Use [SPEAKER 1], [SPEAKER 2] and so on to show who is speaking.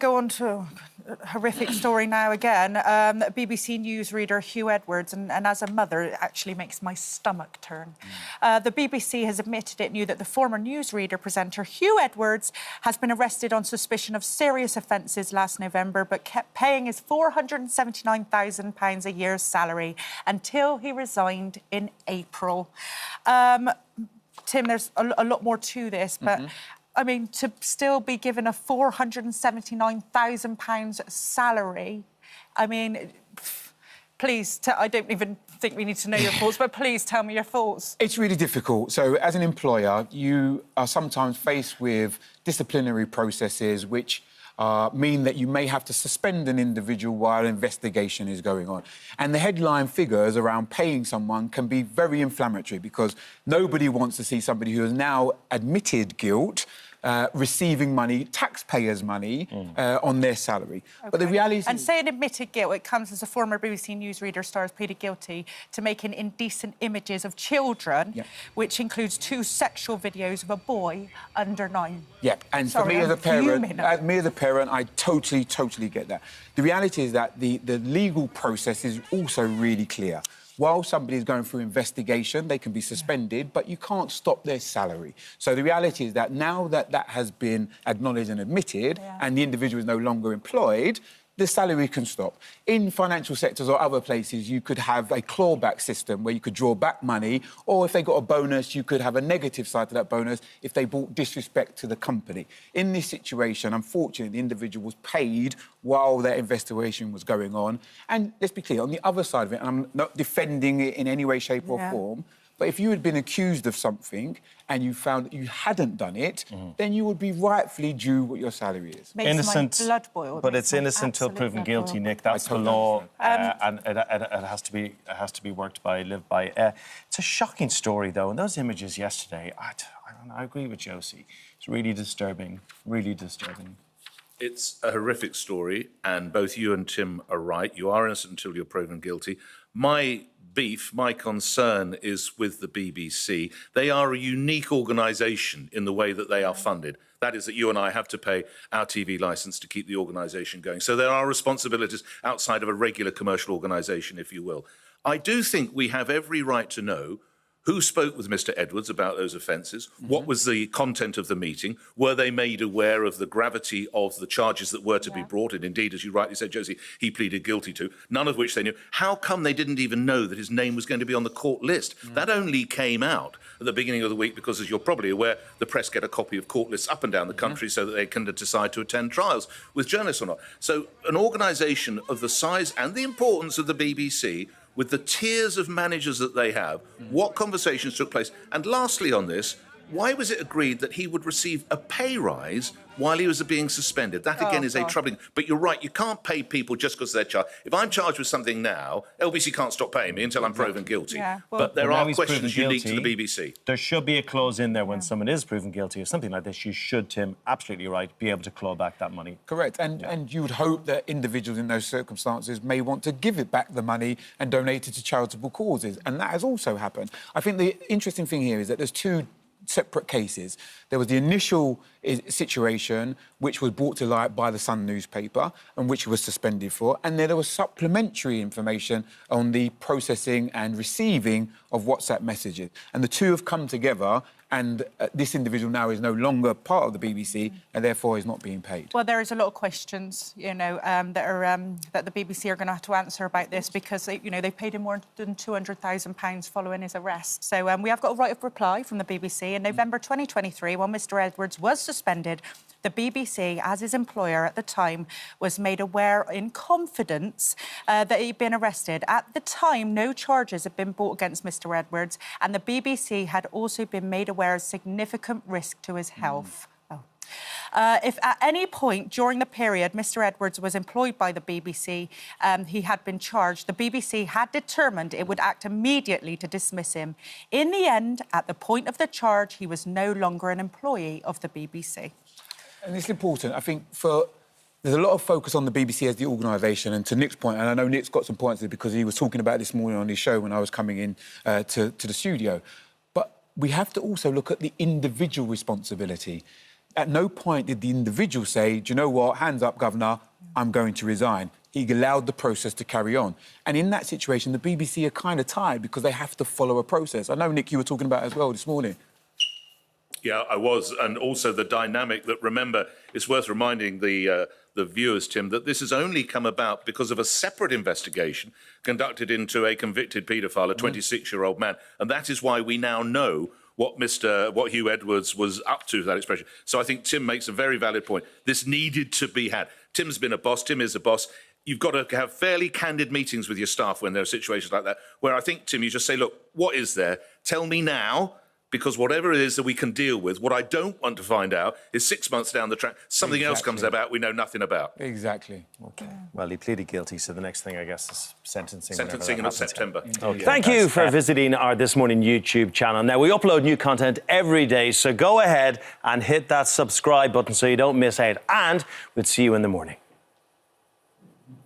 [SPEAKER 1] Go on to a horrific story now again. BBC newsreader Huw Edwards, and as a mother, it actually makes my stomach turn. The BBC has admitted it knew that the former newsreader presenter Huw Edwards has been arrested on suspicion of serious offences last November, but kept paying his £479,000 a year's salary until he resigned in April. Tim, there's a lot more to this, but... I mean, to still be given a £479,000 salary, I mean, please, I don't even think we need to know your thoughts, but please tell me your thoughts.
[SPEAKER 2] It's really difficult. So, as an employer, you are sometimes faced with disciplinary processes which mean that you may have to suspend an individual while an investigation is going on. And the headline figures around paying someone can be very inflammatory because nobody wants to see somebody who has now admitted guilt receiving money, taxpayers' money, on their salary. Okay. But the reality is...
[SPEAKER 1] And saying admitted guilt, it comes as a former BBC newsreader star has pleaded guilty to making indecent images of children, which includes 2 sexual videos of a boy under 9.
[SPEAKER 2] Yeah, and for me as a parent, I totally get that. The reality is that the legal process is also really clear. While somebody is going through investigation, they can be suspended, but you can't stop their salary. So the reality is that now that that has been acknowledged and admitted, and the individual is no longer employed, the salary can stop. In financial sectors or other places, you could have a clawback system where you could draw back money, or if they got a bonus, you could have a negative side to that bonus if they brought disrespect to the company. In this situation, unfortunately, the individual was paid while their investigation was going on. And let's be clear, on the other side of it, and I'm not defending it in any way, shape or form, but if you had been accused of something and you found that you hadn't done it, then you would be rightfully due what your salary is.
[SPEAKER 1] Makes innocent, my blood boil.
[SPEAKER 3] But it's innocent till proven guilty, Nick. That's the law, and it has to be lived by. It's a shocking story, though, and those images yesterday. I agree with Josie. It's really disturbing. Really disturbing.
[SPEAKER 4] It's a horrific story, and both you and Tim are right. You are innocent until you're proven guilty. My concern is with the BBC. They are a unique organisation in the way that they are funded. That is that you and I have to pay our TV licence to keep the organisation going. So there are responsibilities outside of a regular commercial organisation, if you will. I do think we have every right to know who spoke with Mr. Edwards about those offences? What was the content of the meeting? Were they made aware of the gravity of the charges that were to be brought? And indeed, as you rightly said, Josie, he pleaded guilty to, none of which they knew. How come they didn't even know that his name was going to be on the court list? That only came out at the beginning of the week because, as you're probably aware, the press get a copy of court lists up and down the country so that they can decide to attend trials with journalists or not. So an organisation of the size and the importance of the BBC, with the tiers of managers that they have, what conversations took place? And lastly on this, why was it agreed that he would receive a pay rise while he was being suspended? That, again, is a troubling... But you're right, you can't pay people just because they're charged. If I'm charged with something now, LBC can't stop paying me until I'm proven guilty. But there are questions unique to the BBC.
[SPEAKER 3] There should be a clause in there when someone is proven guilty of something like this. You should, Tim, absolutely right, be able to claw back that money.
[SPEAKER 2] Correct. And you would hope that individuals in those circumstances may want to give it back the money and donate it to charitable causes. And that has also happened. I think the interesting thing here is that there's 2 separate cases. There was the initial situation, which was brought to light by the Sun newspaper and which he was suspended for, and then there was supplementary information on the processing and receiving of WhatsApp messages. And the 2 have come together, and this individual now is no longer part of the BBC and therefore is not being paid.
[SPEAKER 1] Well, there is a lot of questions, you know, that the BBC are going to have to answer about this because, they paid him more than £200,000 following his arrest. So we have got a right of reply from the BBC. In November 2023, when Mr. Edwards was suspended, the BBC, as his employer at the time, was made aware in confidence that he'd been arrested. At the time, no charges had been brought against Mr. Edwards, and the BBC had also been made aware of significant risk to his health. If at any point during the period Mr. Edwards was employed by the BBC, he had been charged, the BBC had determined it would act immediately to dismiss him. In the end, at the point of the charge, he was no longer an employee of the BBC.
[SPEAKER 2] And it's important, I think, there's a lot of focus on the BBC as the organisation, and to Nick's point, and I know Nick's got some points there because he was talking about it this morning on his show when I was coming in to the studio, but we have to also look at the individual responsibility. At no point did the individual say, do you know what, hands up, Governor, I'm going to resign. He allowed the process to carry on. And in that situation, the BBC are kind of tied because they have to follow a process. I know, Nick, you were talking about as well this morning.
[SPEAKER 4] Yeah, I was. And also the dynamic that, remember, it's worth reminding the viewers, Tim, that this has only come about because of a separate investigation conducted into a convicted paedophile, a 26-year-old man. And that is why we now know what Huw Edwards was up to, that expression. So I think Tim makes a very valid point. This needed to be had. Tim's been a boss. Tim is a boss. You've got to have fairly candid meetings with your staff when there are situations like that, where I think, Tim, you just say, look, what is there? Tell me now, because whatever it is that we can deal with, what I don't want to find out is 6 months down the track, something else comes about we know nothing about.
[SPEAKER 2] Exactly.
[SPEAKER 3] OK. Well, he pleaded guilty, so the next thing, I guess, is sentencing.
[SPEAKER 4] Sentencing in September.
[SPEAKER 3] Okay. Thank you for visiting our This Morning YouTube channel. Now, we upload new content every day, so go ahead and hit that subscribe button so you don't miss out. And we'll see you in the morning.